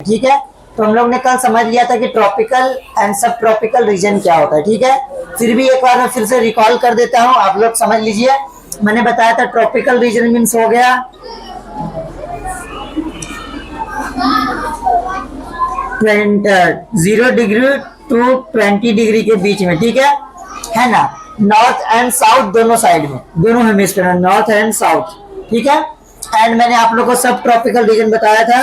ठीक है। तो हम लोग ने कल समझ लिया था कि ट्रॉपिकल एंड सब ट्रॉपिकल रीजन क्या होता है, ठीक है। फिर भी एक बार मैं फिर से रिकॉल कर देता हूँ, आप लोग समझ लीजिए। मैंने बताया था ट्रॉपिकल रीजन मीन्स हो गया 0 डिग्री टू 20 डिग्री के बीच में, ठीक है ना। नॉर्थ एंड साउथ दोनों साइड में, दोनों हेमिस्फीयर में, नॉर्थ एंड साउथ, ठीक है। एंड मैंने आप लोगों को सब ट्रॉपिकल रीजन बताया था।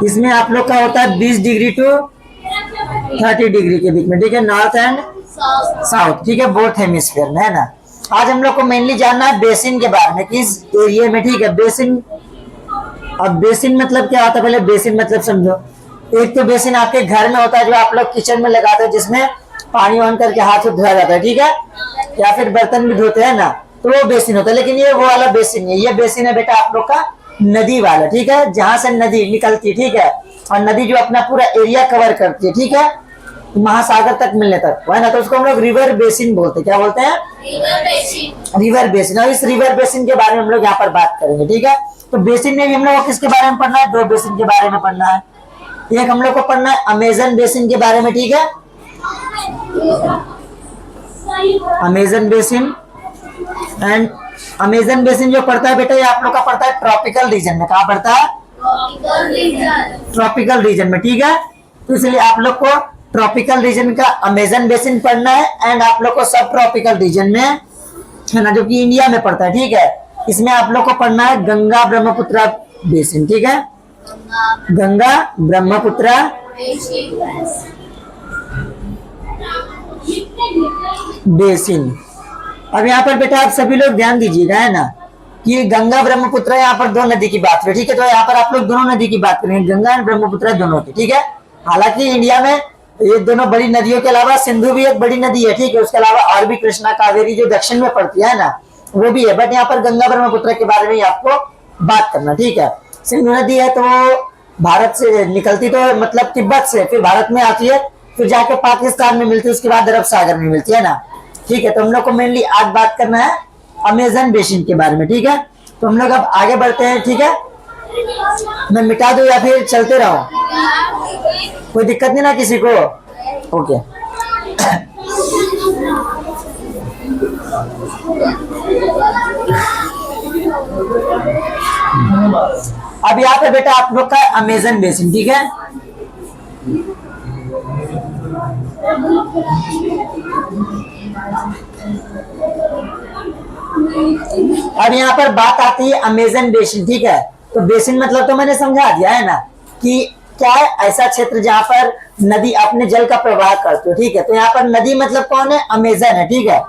इसमें आप लोग का होता है 20 डिग्री टू 30 डिग्री के बीच में, ठीक है, नॉर्थ एंड साउथ, ठीक है, बोथ हेमिस्फीयर में, है ना। आज हम लोग को मेनली जानना है बेसिन के बारे में, किस एरिया में, ठीक है। बेसिन, अब बेसिन मतलब क्या होता है, पहले बेसिन मतलब समझो। एक तो बेसिन आपके घर में होता है, जो आप लोग किचन में लगाते हो, जिसमें पानी ऑन करके हाथ धोया जाता है, ठीक है, या फिर बर्तन भी धोते हैं ना, तो वो बेसिन होता है। लेकिन ये वो वाला बेसिन है, ये बेसिन है बेटा आप लोग का नदी वाला, ठीक है, जहां से नदी निकलती है, ठीक है, और नदी जो अपना पूरा एरिया कवर करती है, ठीक है, महासागर तक मिलने तक, है ना। तो उसको हम लोग रिवर बेसिन बोलते हैं। क्या बोलते हैं? River basin. और इस रिवर बेसिन के बारे में हम लोग यहाँ पर बात करेंगे, ठीक है। तो बेसिन में भी हम लोग को किसके बारे में पढ़ना है? दो बेसिन के बारे में पढ़ना है। एक हम लोग को पढ़ना है अमेजन बेसिन के बारे में, ठीक है, Amazon basin. And Amazon basin जो पड़ता है बेटा, ये आप लोग का पड़ता है ट्रॉपिकल रीजन में। कहाँ पड़ता है? ट्रॉपिकल रीजन में, ठीक है। तो इसलिए आप लोग को ट्रॉपिकल रीजन का अमेजन बेसिन पढ़ना है। एंड आप लोग को सब ट्रॉपिकल रीजन में, है ना, जो कि इंडिया में पड़ता है, ठीक है, इसमें आप लोग को पढ़ना है गंगा ब्रह्मपुत्र बेसिन, ठीक है, गंगा ब्रह्मपुत्र बेसिन। अब यहाँ पर बेटा आप सभी लोग ध्यान दीजिएगा, है ना, कि गंगा ब्रह्मपुत्र, यहाँ पर दो नदी की बात करें, ठीक है। तो यहाँ पर आप लोग दोनों नदी की बात करेंगे, गंगा और ब्रह्मपुत्र दोनों की, ठीक है। हालांकि इंडिया में ये दोनों बड़ी नदियों के अलावा सिंधु भी एक बड़ी नदी है, ठीक है, उसके अलावा और भी कृष्णा कावेरी जो दक्षिण में पड़ती है ना, वो भी है। बट यहाँ पर गंगा ब्रह्मपुत्र के बारे में आपको बात करना, ठीक है। सिंधु नदी है तो वो भारत से निकलती, तो मतलब तिब्बत से फिर भारत में आती है, फिर जाके पाकिस्तान में मिलती है, उसके बाद अरब सागर में मिलती है ना, ठीक है। तो हम लोग को मेनली आज बात करना है अमेजन बेसिन के बारे में, ठीक है। तो हम लोग अब आगे बढ़ते हैं, ठीक है। मैं मिटा दूं या फिर चलते रहो? कोई दिक्कत नहीं ना किसी को? ओके। अब यहाँ पे बेटा आप लोग का अमेजन बेसिन, ठीक है। अब यहाँ पर बात आती है अमेजन बेसिन, ठीक है। तो बेसिन मतलब तो मैंने समझा दिया है ना, कि क्या है, ऐसा क्षेत्र जहां पर नदी अपने जल का प्रवाह करती है, ठीक है। तो यहाँ पर नदी मतलब कौन है? अमेजन है, ठीक है।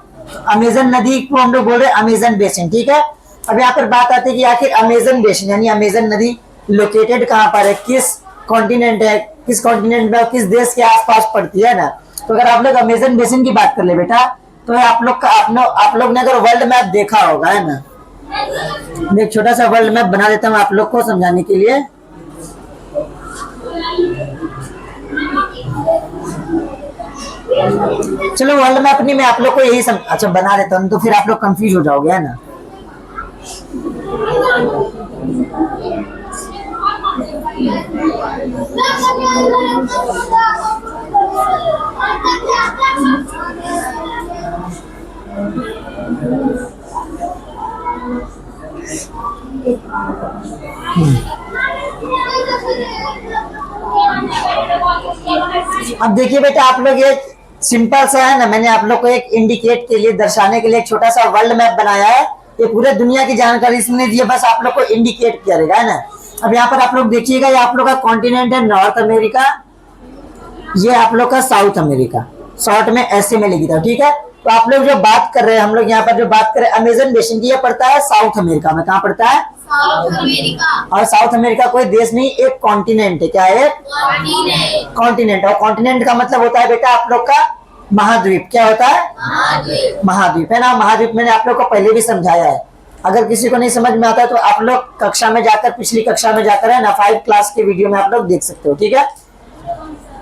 अमेजन नदी को हम लोग बोल रहे हैं अमेजन बेसिन, ठीक है। अब यहाँ पर बात आती है कि आखिर अमेजन बेसिन यानी अमेजन नदी लोकेटेड कहाँ पर है, किस कॉन्टिनेंट है, किस कॉन्टिनेंट में, किस देश के आसपास पड़ती है ना। तो अगर आप लोग अमेजन बेसिन की बात कर ले बेटा, तो आप लोग ने अगर वर्ल्ड मैप देखा होगा, है ना, एक छोटा सा वर्ल्ड मैप बना देता हूँ आप लोग को समझाने के लिए। चलो वर्ल्ड मैप नहीं, मैं आप लोग को यही अच्छा बना देता हूँ, तो फिर आप लोग कंफ्यूज हो जाओगे, है ना। अब देखिए बेटा आप लोग, ये सिंपल सा है ना, मैंने आप लोग को एक इंडिकेट के लिए, दर्शाने के लिए एक छोटा सा वर्ल्ड मैप बनाया है। ये पूरे दुनिया की जानकारी इसने दी है, बस आप लोग को इंडिकेट करेगा, है ना। अब यहाँ पर आप लोग देखिएगा, ये आप लोग का कॉन्टिनेंट है नॉर्थ अमेरिका, ये आप लोग का साउथ अमेरिका, शॉर्ट में ऐसे में लिखी था, ठीक है। तो आप लोग जो बात कर रहे हैं, हम लोग यहाँ पर जो बात कर रहे हैं अमेजन बेसिन की, ये पड़ता है साउथ अमेरिका में। कहाँ पड़ता है? South America. और साउथ अमेरिका कोई देश नहीं, एक कॉन्टिनेंट है। क्या है? कॉन्टिनेंट। और कॉन्टिनेंट का मतलब होता है बेटा आप लोग का महाद्वीप। क्या होता है? महाद्वीप, है ना। महाद्वीप मैंने आप लोग को पहले भी समझाया है, अगर किसी को नहीं समझ में आता तो आप लोग कक्षा में जाकर, पिछली कक्षा में जाकर, है ना, 5 क्लास के वीडियो में आप लोग देख सकते हो, ठीक है।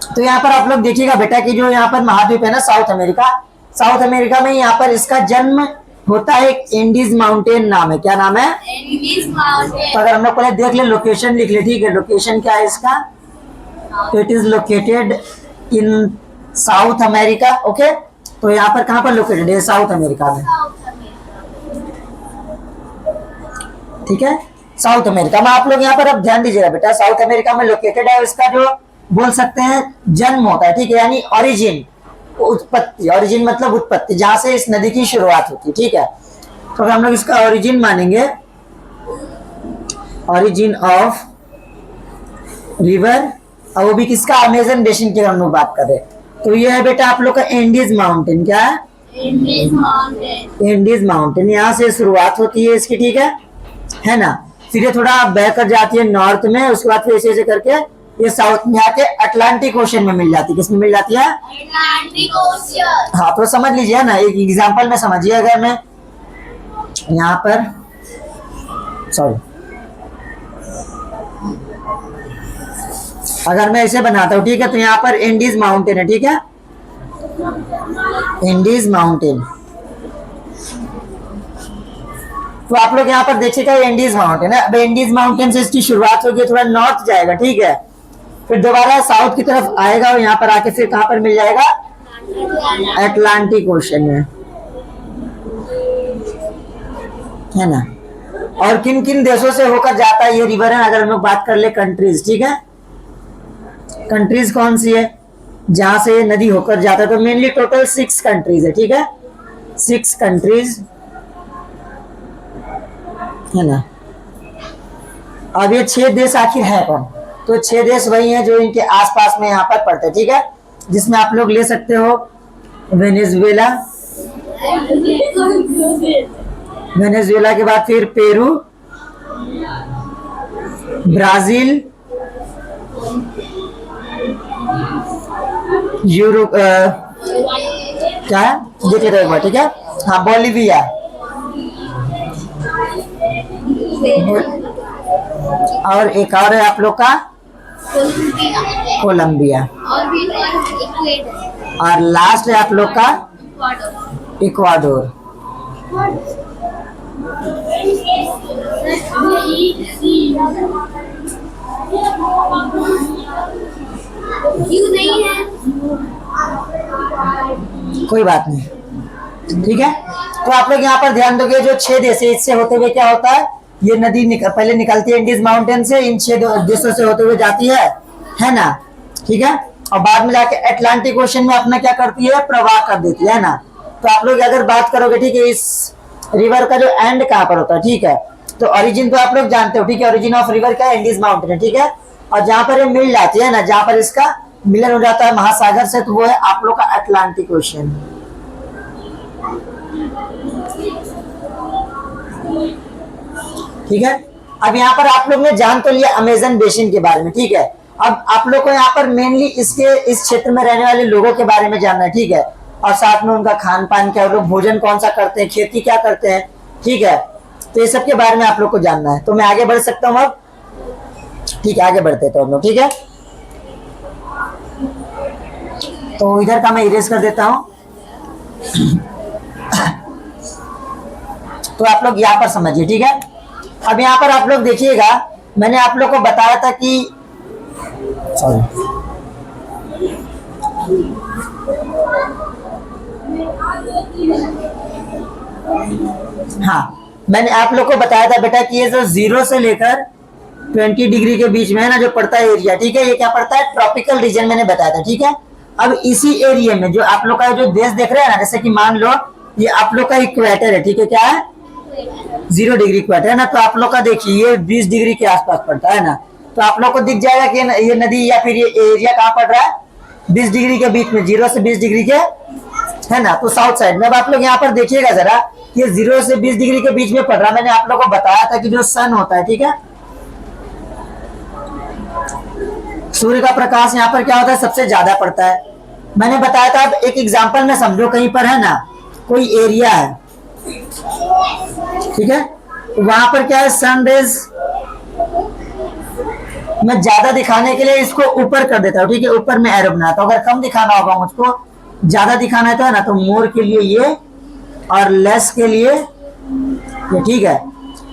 तो यहाँ पर आप लोग देखिएगा बेटा कि जो यहाँ पर महाद्वीप है ना, साउथ अमेरिका, साउथ अमेरिका में यहाँ पर इसका जन्म होता है एक एंडीज माउंटेन नाम है, क्या नाम है? Andes mountain. तो अगर हम लोग पहले देख ले लोकेशन लिख ले, ठीक है, लोकेशन क्या है इसका? तो it is located in south America. Okay, तो यहाँ पर कहाँ पर लोकेटेड है? साउथ अमेरिका में, ठीक है, साउथ अमेरिका में। आप लोग यहाँ पर अब ध्यान दीजिएगा बेटा, साउथ अमेरिका में लोकेटेड है। इसका जो बोल सकते हैं जन्म होता है, ठीक है, यानी ओरिजिन, उत्पत्ति, ओरिजिन मतलब उत्पत्ति, जहां से इस नदी की शुरुआत होती है, ठीक है। तो हम लोग इसका ओरिजिन मानेंगे, ओरिजिन ऑफ रिवर, और वो भी किसका? अमेजन बेसिन की हम लोग बात कर रहे हैं। तो ये है बेटा आप लोग का एंडीज माउंटेन। क्या है? Andes mountain. एंडीज माउंटेन, यहाँ से शुरुआत होती है इसकी, ठीक है ना। फिर ये थोड़ा बहकर जाती है नॉर्थ में, उसके बाद फिर ऐसे ऐसे करके ये साउथ में आके अटलांटिक ओशन में मिल जाती है। किसमें मिल जाती है? Atlantic ocean. हाँ, तो समझ लीजिए ना, एक एग्जांपल में समझिए। अगर मैं यहाँ पर, सॉरी, अगर मैं इसे बनाता हूँ, ठीक है, तो यहाँ पर एंडीज माउंटेन है, ठीक है, एंडीज माउंटेन। तो आप लोग यहाँ पर देखिएगा एंडीज माउंटेन है। अब एंडीज माउंटेन से इसकी शुरुआत होगी, थोड़ा नॉर्थ जाएगा, ठीक है, फिर दोबारा साउथ की तरफ आएगा और यहाँ पर आके फिर कहाँ पर मिल जाएगा? अटलांटिक ओशन में, है ना। और किन किन देशों से होकर जाता है ये रिवर है? अगर हम लोग बात कर ले कंट्रीज, ठीक है, कंट्रीज कौन सी है जहां से ये नदी होकर जाता है? तो मेनली टोटल 6 कंट्रीज है, ठीक है, 6 कंट्रीज, है ना। अब ये 6 देश आखिर है कौन? तो 6 देश वही हैं जो इनके आसपास में यहाँ पर पड़ते हैं, ठीक है, जिसमें आप लोग ले सकते हो वेनेजुएला, वेनेजुएला के बाद फिर पेरू, ब्राजील, यूरोप, क्या है देख लेते एक बार, ठीक है, हाँ, बोलिविया, और एक और है आप लोग का कोलंबिया, और लास्ट है आप लोग का इक्वाडोर। क्यों नहीं है? कोई बात नहीं, ठीक है। तो आप लोग यहाँ पर ध्यान दोगे, जो 6 देश है इससे होते हुए क्या होता है? ये नदी पहले निकलती है इंडीज माउंटेन से, इन 6 देशों से होते हुए जाती है ना, ठीक है, और बाद में जाके अटलांटिक ओशन में अपना क्या करती है? प्रवाह कर देती है ना। तो आप लोग अगर बात करोगे, ठीक है, इस रिवर का जो एंड कहाँ पर होता है, ठीक है, तो ओरिजिन तो आप लोग जानते हो, ठीक है, ओरिजिन ऑफ रिवर क्या है? इंडीज माउंटेन है, ठीक है, और जहां पर ये मिल जाती है ना, जहां पर इसका मिलन हो जाता है महासागर से, तो वो है आप लोग का अटलांटिक ओशन। ठीक है, अब यहाँ पर आप लोग ने जान तो लिया अमेजन बेसिन के बारे में, ठीक है। अब आप लोग को यहाँ पर मेनली इस क्षेत्र में रहने वाले लोगों के बारे में जानना है, ठीक है, और साथ में उनका खान पान क्या, लोग भोजन कौन सा करते हैं, खेती क्या करते हैं, ठीक है, तो ये सब के बारे में आप लोग को जानना है। तो मैं आगे बढ़ सकता हूँ अब? ठीक है, आगे बढ़ते तो हम लोग, ठीक है। तो इधर का मैं इरेज कर देता हूँ। तो आप लोग यहाँ पर समझिए, ठीक है। अब यहाँ पर आप लोग देखिएगा, मैंने आप लोग को बताया था कि, सॉरी, हाँ, मैंने आप लोग को बताया था बेटा कि ये जो 0 से लेकर 20 डिग्री के बीच में है ना, जो पड़ता है एरिया, ठीक है, ये क्या पड़ता है? ट्रॉपिकल रीजन मैंने बताया था, ठीक है। अब इसी एरिया में जो आप लोग का जो देश देख रहे हैं ना, जैसे कि मान लो ये आप लोग का इक्वेटर है, ठीक है, क्या है? 0 डिग्री इक्वेटर है ना। तो आप लोग का देखिए ये 20 डिग्री के आसपास पड़ता है ना, तो आप लोग को दिख जाएगा कि ये नदी या फिर ये एरिया कहाँ पड़ रहा है? 20 डिग्री के बीच में, 0 से 20 डिग्री के, है ना, तो साउथ साइड में। अब आप लोग यहाँ पर देखिएगा जरा, ये 0 से 20 डिग्री के बीच में पड़ रहा है। मैंने आप लोग को बताया था कि जो सन होता है, ठीक है, सूर्य का प्रकाश यहाँ पर क्या होता है? सबसे ज्यादा पड़ता है। मैंने बताया था, अब एक एग्जांपल में समझो, कहीं पर है ना कोई एरिया है, ठीक है, वहां पर क्या है? सन रेज मैं ज्यादा दिखाने के लिए इसको ऊपर कर देता हूँ, ठीक है, ऊपर में एरो बनाता हूँ। अगर कम दिखाना होगा मुझको, ज्यादा दिखाना है तो है ना, तो मोर के लिए ये और लेस के लिए ये, ठीक है।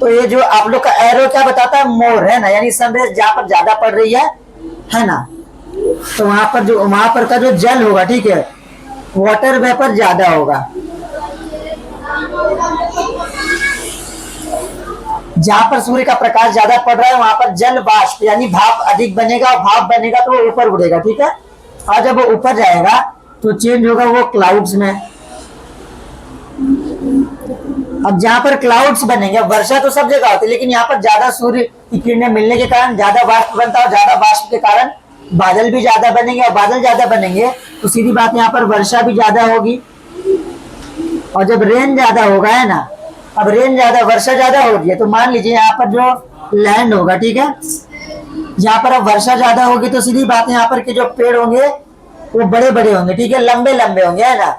तो ये जो आप लोग का एरो क्या बताता है, मोर है ना, यानी सनरेज जहां पर ज्यादा पड़ रही है ना, तो वहां पर का जो जल होगा, ठीक है, वाटर वेपर ज्यादा होगा। जहां पर सूर्य का प्रकाश ज्यादा पड़ रहा है वहां पर जल वाष्प यानी भाप अधिक बनेगा, और भाप बनेगा तो वो ऊपर उड़ेगा, ठीक है। और जब वो ऊपर जाएगा तो चेंज होगा वो क्लाउड्स में। अब जहां पर क्लाउड्स बनेंगे, वर्षा तो सब जगह होती है, लेकिन यहाँ पर ज्यादा सूर्य की किरणें मिलने के कारण ज्यादा वाष्प बनता है, और ज्यादा वाष्प के कारण बादल भी ज्यादा बनेंगे, और बादल ज्यादा बनेंगे तो सीधी बात यहाँ पर वर्षा भी ज्यादा होगी। और जब रेन ज्यादा होगा, है ना, अब रेन ज्यादा, वर्षा ज्यादा हो रही है, तो मान लीजिए यहाँ पर जो लैंड होगा, ठीक है, यहाँ पर अब वर्षा ज्यादा होगी तो सीधी बात है यहाँ पर के जो पेड़ होंगे वो बड़े बड़े होंगे, ठीक है, लंबे लंबे होंगे, है ना,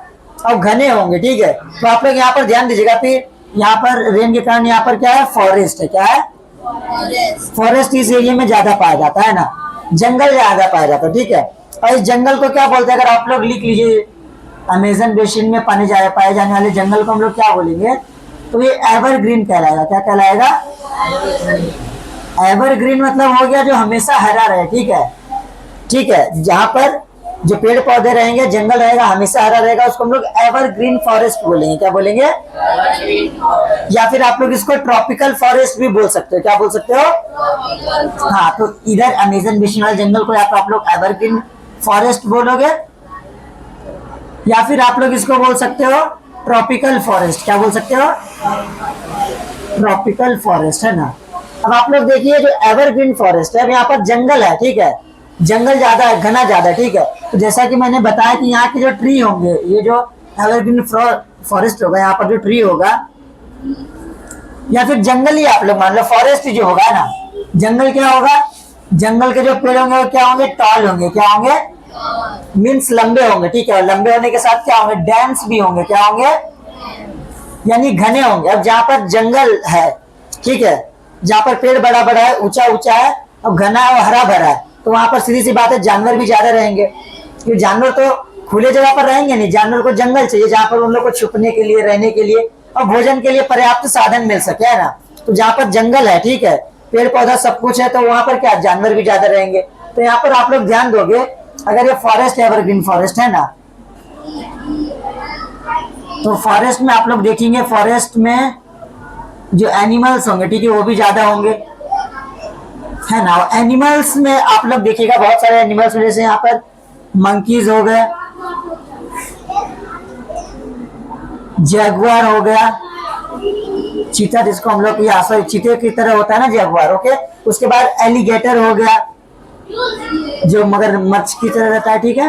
और घने होंगे, ठीक है। तो आप लोग यहाँ पर ध्यान दीजिएगा। फिर यहाँ पर रेन के कारण यहाँ पर क्या है, फॉरेस्ट है, क्या है, फॉरेस्ट इस एरिया में ज्यादा पाया जाता है ना, जंगल ज्यादा पाया जाता है, ठीक है। और इस जंगल को क्या बोलते हैं, अगर आप लोग लिख लीजिए, अमेजन बेसिन में पाए जाने वाले जंगल को हम लोग क्या बोलेंगे, तो ये एवरग्रीन कहलाएगा। क्या कहलाएगा, एवरग्रीन मतलब हो गया जो हमेशा हरा रहे, ठीक है, ठीक है। जहां पर जो पेड़ पौधे रहेंगे, जंगल रहेगा, हमेशा हरा रहेगा, उसको हम लोग एवरग्रीन फॉरेस्ट बोलेंगे। क्या बोलेंगे, या फिर आप लोग इसको ट्रॉपिकल फॉरेस्ट भी बोल सकते हो। क्या बोल सकते हो, हाँ। तो इधर अमेजन बेसिन वाले जंगल को या तो आप लोग एवरग्रीन फॉरेस्ट बोलोगे, या फिर आप लोग इसको बोल सकते हो ट्रॉपिकल फॉरेस्ट। क्या बोल सकते हो, ट्रॉपिकल फॉरेस्ट, है ना। अब आप लोग देखिए जो एवरग्रीन फॉरेस्ट है, अब यहाँ पर जंगल है, ठीक है, जंगल ज्यादा है, घना ज्यादा है, ठीक है। तो जैसा कि मैंने बताया कि यहाँ के जो ट्री होंगे, ये जो एवरग्रीन फॉरेस्ट होगा, यहाँ पर जो ट्री होगा, या फिर जंगल ही आप लोग मान लो, फॉरेस्ट जो होगा ना, जंगल क्या होगा, जंगल के जो पेड़ होंगे वो क्या होंगे, टॉल होंगे। क्या होंगे, मीन्स लंबे होंगे, ठीक है। और लंबे होने के साथ क्या होंगे, डेंस भी होंगे। क्या होंगे, यानी घने होंगे। अब जहां पर जंगल है, ठीक है, जहां पर पेड़ बड़ा बड़ा है, ऊंचा ऊंचा है, और घना है और हरा भरा है, तो वहां पर सीधी सी बात है जानवर भी ज्यादा रहेंगे, क्योंकि जानवर तो खुले जगह पर रहेंगे नहीं, जानवर को जंगल चाहिए जहां पर उन लोग को छुपने के लिए, रहने के लिए और भोजन के लिए पर्याप्त साधन मिल सके, है ना। तो जहां पर जंगल है, ठीक है, पेड़ पौधा सब कुछ है, तो वहां पर क्या, जानवर भी ज्यादा रहेंगे। तो यहाँ पर आप लोग ध्यान दोगे, अगर ये फॉरेस्ट एवरग्रीन फॉरेस्ट है ना, तो फॉरेस्ट में आप लोग देखेंगे, फॉरेस्ट में जो एनिमल्स होंगे, ठीक है, वो भी ज्यादा होंगे, है ना। एनिमल्स में आप लोग देखिएगा बहुत सारे एनिमल्स, जैसे यहाँ पर मंकीज हो गए, जैगुआर हो गया, चीता जिसको हम लोग चीते की तरह होता है ना जैगुआर, ओके। उसके बाद एलिगेटर हो गया जो मगरमच्छ की तरह रहता है, ठीक है,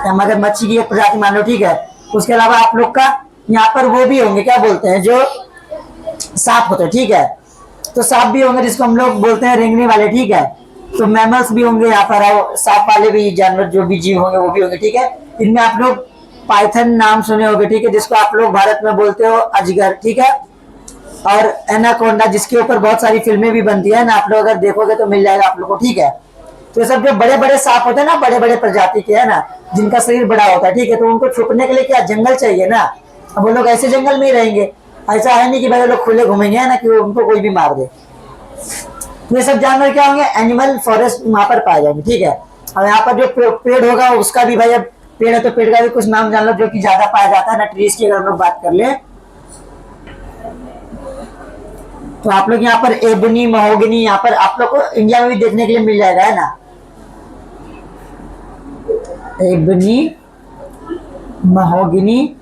या मगरमच्छ की एक प्रजाति मान लो, ठीक है। उसके अलावा आप लोग का यहाँ पर वो भी होंगे, क्या बोलते हैं, जो सांप होते हैं, ठीक है, तो सांप भी होंगे जिसको हम लोग बोलते हैं रेंगने वाले, ठीक है। तो मैमल्स भी होंगे यहाँ पर, सांप वाले भी जानवर जो भी जीव होंगे वो भी होंगे, ठीक है। इनमें आप लोग पाइथन नाम सुने होंगे, ठीक है, जिसको आप लोग भारत में बोलते हो अजगर, ठीक है, और एनाकोंडा जिसके ऊपर बहुत सारी फिल्में भी बनती है ना, आप लोग अगर देखोगे तो मिल जाएगा आप लोग को, ठीक है। तो ये सब जो बड़े बड़े सांप होते हैं ना, बड़े बड़े प्रजाति के, है ना, जिनका शरीर बड़ा होता है, ठीक है, तो उनको छुपने के लिए क्या, जंगल चाहिए ना। अब वो लोग ऐसे जंगल में ही रहेंगे, ऐसा है नहीं कि भाई लोग खुले घूमेंगे, है ना, कि उनको कोई भी मार दे। तो ये सब जानवर क्या होंगे, एनिमल फॉरेस्ट वहां पर पाए जाएंगे, ठीक है। और यहाँ पर जो पेड़ होगा उसका भी, भाई अब पेड़ है तो पेड़ का भी कुछ नाम जान लो जो कि ज्यादा पाया जाता है ना, ट्रीज की अगर हम लोग बात कर ले, तो आप लोग यहाँ पर एबनी, महोगनी, यहाँ पर आप लोग को इंडिया में भी देखने के लिए मिल जाएगा, है ना, एबनी, महोगनी,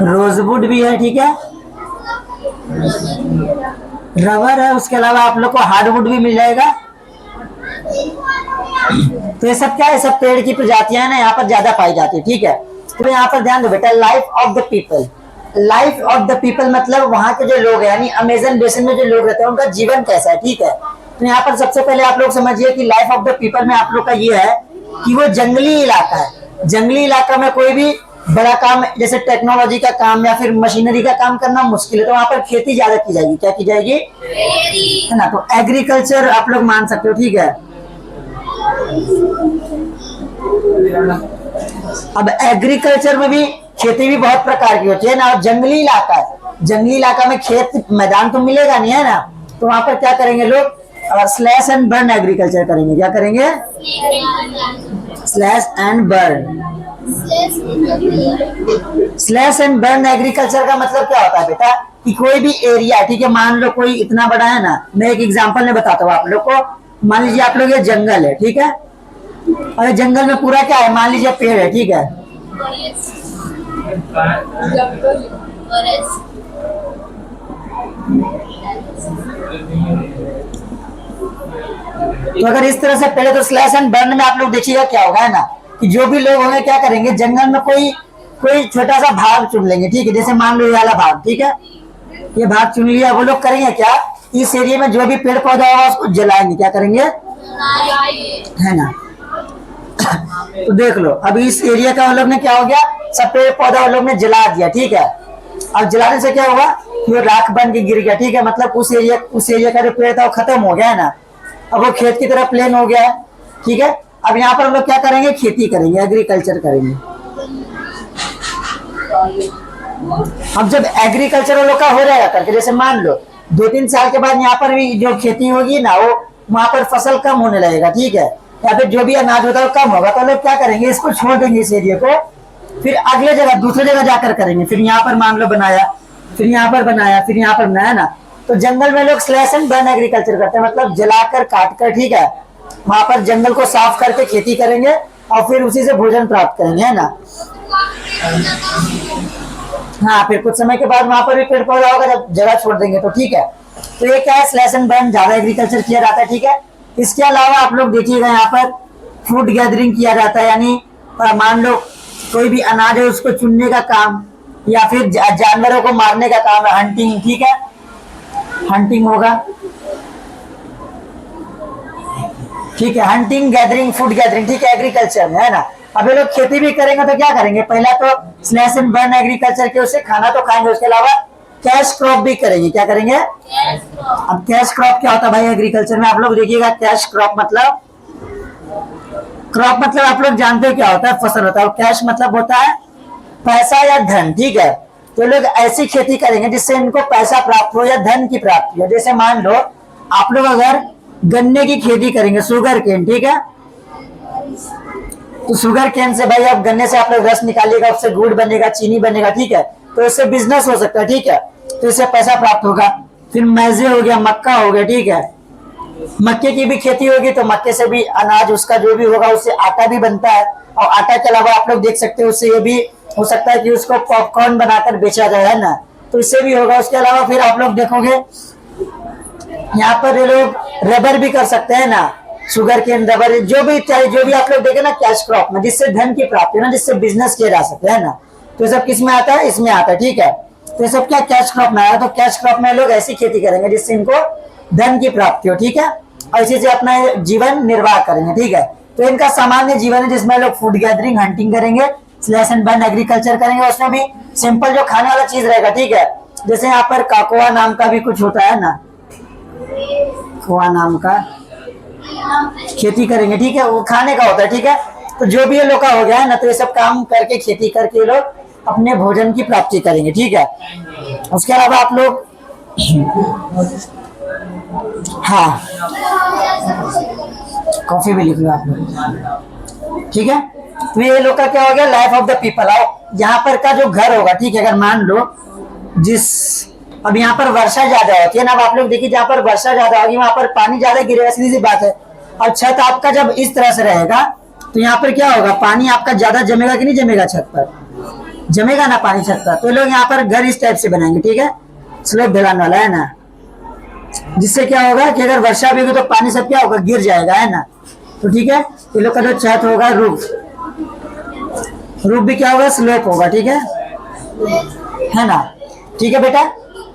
रोजवुड भी है, ठीक है, रबर है, उसके अलावा आप लोग को हार्डवुड भी मिल जाएगा। तो ये सब क्या है, सब पेड़ की प्रजातियां है ना, यहाँ पर ज्यादा पाई जाती है, ठीक है। तो यहाँ पर ध्यान दो बेटा, life of the people, life of the people मतलब वहां के जो लोग हैं, यानी अमेजन बेसिन में जो लोग रहते हैं उनका जीवन कैसा है, ठीक है। तो यहाँ पर सबसे पहले आप लोग समझिए कि लाइफ ऑफ द पीपल में आप लोग का ये है कि वो जंगली इलाका है। जंगली इलाका में कोई भी बड़ा काम जैसे टेक्नोलॉजी का काम या फिर मशीनरी का काम करना मुश्किल है, तो वहां पर खेती ज्यादा की जाएगी। क्या की जाएगी, है ना। तो एग्रीकल्चर आप लोग मान सकते हो, ठीक है। अब एग्रीकल्चर में भी खेती भी बहुत प्रकार की होती है ना। और जंगली इलाका है, जंगली इलाका में खेत मैदान तो मिलेगा नहीं है ना, तो वहां पर क्या करेंगे लोग, स्लैश एंड बर्न एग्रीकल्चर करेंगे। क्या करेंगे? Slash and burn. Slash and burn agriculture का मतलब क्या होता है बेटा, कि कोई भी एरिया, ठीक है, मान लो कोई इतना बड़ा है ना, मैं एक एग्जांपल में बताता हूँ आप लोग को। मान लीजिए आप लोग ये जंगल है, ठीक है, और जंगल में पूरा क्या है, मान लीजिए पेड़ है, ठीक है, तो अगर इस तरह से पहले तो स्लैश एंड बर्न में आप लोग देखिएगा क्या होगा, है ना, कि जो भी लोग होंगे क्या करेंगे, जंगल में कोई छोटा सा भाग चुन लेंगे, ठीक है, जैसे मान लो ये वाला भाग, ठीक है, ये भाग चुन लिया, वो लोग करेंगे क्या, इस एरिया में जो भी पेड़ पौधा होगा उसको जलाएंगे। क्या करेंगे? है ना। तो देख लो, अब इस एरिया का लोग ने क्या हो गया, सब पेड़ पौधा लोग ने जला दिया, ठीक है। अब जलाने से क्या हुआ कि वो राख बन के गिर गया, ठीक है, मतलब उस एरिया का जो पेड़ था वो खत्म हो गया है ना। अब वो खेत की तरह प्लेन हो गया है, ठीक है। अब यहाँ पर हम लोग क्या करेंगे, खेती करेंगे, एग्रीकल्चर करेंगे। अब जब एग्रीकल्चर लोग का हो जाएगा करके, जैसे मान लो 2-3 साल के बाद यहाँ पर भी जो खेती होगी ना, वो वहां पर फसल कम होने लगेगा, ठीक है, या फिर जो भी अनाज होता है वो कम होगा, तो लोग क्या करेंगे, इसको छोड़ देंगे इस एरिया को, फिर अगले जगह दूसरे जगह जाकर करेंगे। फिर यहाँ पर मान लो बनाया, फिर यहाँ पर बनाया, फिर यहाँ पर बनाया ना। तो जंगल में लोग स्लैश एंड बर्न एग्रीकल्चर करते हैं, मतलब जलाकर काट कर, ठीक है, वहां पर जंगल को साफ करके खेती करेंगे और फिर उसी से भोजन प्राप्त करेंगे, है ना। हाँ, फिर कुछ समय के बाद वहां पर भी पेड़ पौधा होगा, जब जगह छोड़ देंगे तो, ठीक है। तो ये क्या है, स्लैश एंड बर्न ज्यादा एग्रीकल्चर किया जाता है, ठीक है। इसके अलावा आप लोग देखिएगा यहाँ पर फूड गैदरिंग किया जाता है, यानी मान लो कोई भी अनाज है उसको चुनने का काम, या फिर जानवरों को मारने का काम है, हंटिंग, ठीक है, हंटिंग होगा, ठीक है, हंटिंग, गैदरिंग, फूड गैदरिंग, ठीक है, एग्रीकल्चर में, है ना। अब ये लोग खेती भी करेंगे तो क्या करेंगे, पहला तो स्लैश एंड बर्न एग्रीकल्चर के उससे खाना तो खाएंगे, उसके अलावा कैश क्रॉप भी करेंगे। क्या करेंगे? अब कैश क्रॉप क्या होता है भाई एग्रीकल्चर में, आप लोग देखिएगा। कैश क्रॉप मतलब आप लोग जानते हो क्या होता है, फसल होता है। कैश मतलब होता है पैसा या धन, ठीक है। तो लोग ऐसी खेती करेंगे जिससे इनको पैसा प्राप्त हो या धन की प्राप्ति हो। जैसे मान लो आप लोग अगर गन्ने की खेती करेंगे, शुगर केन, ठीक है, तो शुगर केन से भाई आप गन्ने से आप लोग रस निकालिएगा, उससे गुड़ बनेगा, चीनी बनेगा, ठीक है, तो इससे बिजनेस हो सकता है, ठीक है, तो इससे पैसा प्राप्त होगा। फिर मैजे हो गया, मक्का हो गया, ठीक है, मक्के की भी खेती होगी तो मक्के से भी अनाज उसका जो भी होगा उससे आटा भी बनता है। और आटा के अलावा आप लोग देख सकते हो उससे ये भी हो सकता है कि उसको पॉपकॉर्न बनाकर बेचा जाए, है ना, तो इससे भी होगा। उसके अलावा फिर आप लोग देखोगे यहाँ पर ये लोग रबर भी कर सकते हैं ना, शुगर केन, रबर, जो भी आप लोग देखे ना कैश क्रॉप में, जिससे धन की प्राप्ति ना, जिससे बिजनेस किया जा सकता है ना, तो ये सब किस में आता है, इसमें आता है, ठीक है। तो ये सब क्या कैश क्रॉप में आया। तो कैश क्रॉप में लोग ऐसी खेती करेंगे जिससे इनको धन की प्राप्ति हो, ठीक है, और इसी से अपना जीवन निर्वाह करेंगे, ठीक है। तो इनका सामान्य जीवन है जिसमें लोग फूड गैदरिंग, हंटिंग करेंगे, स्लैश एंड बर्न एग्रीकल्चर करेंगे। उसमें भी सिंपल जो खाने वाला चीज रहेगा, ठीक है, जैसे यहाँ पर काकोआ नाम का भी कुछ होता है ना, खोआ नाम का खेती करेंगे, ठीक है, वो खाने का होता है, ठीक है। तो जो भी ये लोग का हो गया है ना, तो ये सब काम करके खेती करके लोग अपने भोजन की प्राप्ति करेंगे, ठीक है। उसके अलावा आप लोग हाँ कॉफी भी लिख लो आप लोग, ठीक है। तो ये लोग का क्या हो गया, लाइफ ऑफ द पीपल। आओ यहाँ पर का जो घर होगा, ठीक है, अगर मान लो अब यहाँ पर वर्षा ज्यादा होती है ना, अब आप लोग देखिए जहाँ पर वर्षा ज्यादा होगी वहां पर पानी ज्यादा गिरेगा, सीधी सी बात है। और छत आपका जब इस तरह से रहेगा तो यहाँ पर क्या होगा, पानी आपका ज्यादा जमेगा कि नहीं जमेगा, छत पर जमेगा ना पानी छत पर। तो लोग यहाँ पर घर इस टाइप से बनाएंगे, ठीक है, स्लोप ढलान वाला, है ना, जिससे क्या होगा कि अगर वर्षा भी होगी तो पानी सब क्या होगा, गिर जाएगा, है ना। तो ठीक है, ये लोग का जो छत होगा, रूफ भी क्या होगा, स्लोप होगा, ठीक है ना, ठीक है बेटा।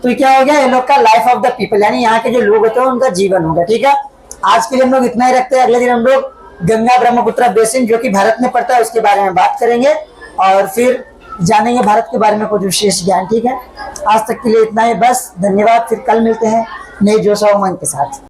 तो क्या हो गया, ये लोग का लाइफ ऑफ द पीपल, यानी यहाँ के जो लोग होते हैं उनका जीवन होगा, ठीक है। आज के लिए हम लोग इतना ही रखते हैं। अगले दिन हम लोग गंगा ब्रह्मपुत्र बेसिन जो कि भारत में पड़ता है उसके बारे में बात करेंगे और फिर जानेंगे भारत के बारे में कुछ विशेष ज्ञान, ठीक है। आज तक के लिए इतना ही बस, धन्यवाद। फिर कल मिलते हैं नए जोश और उमंग के साथ।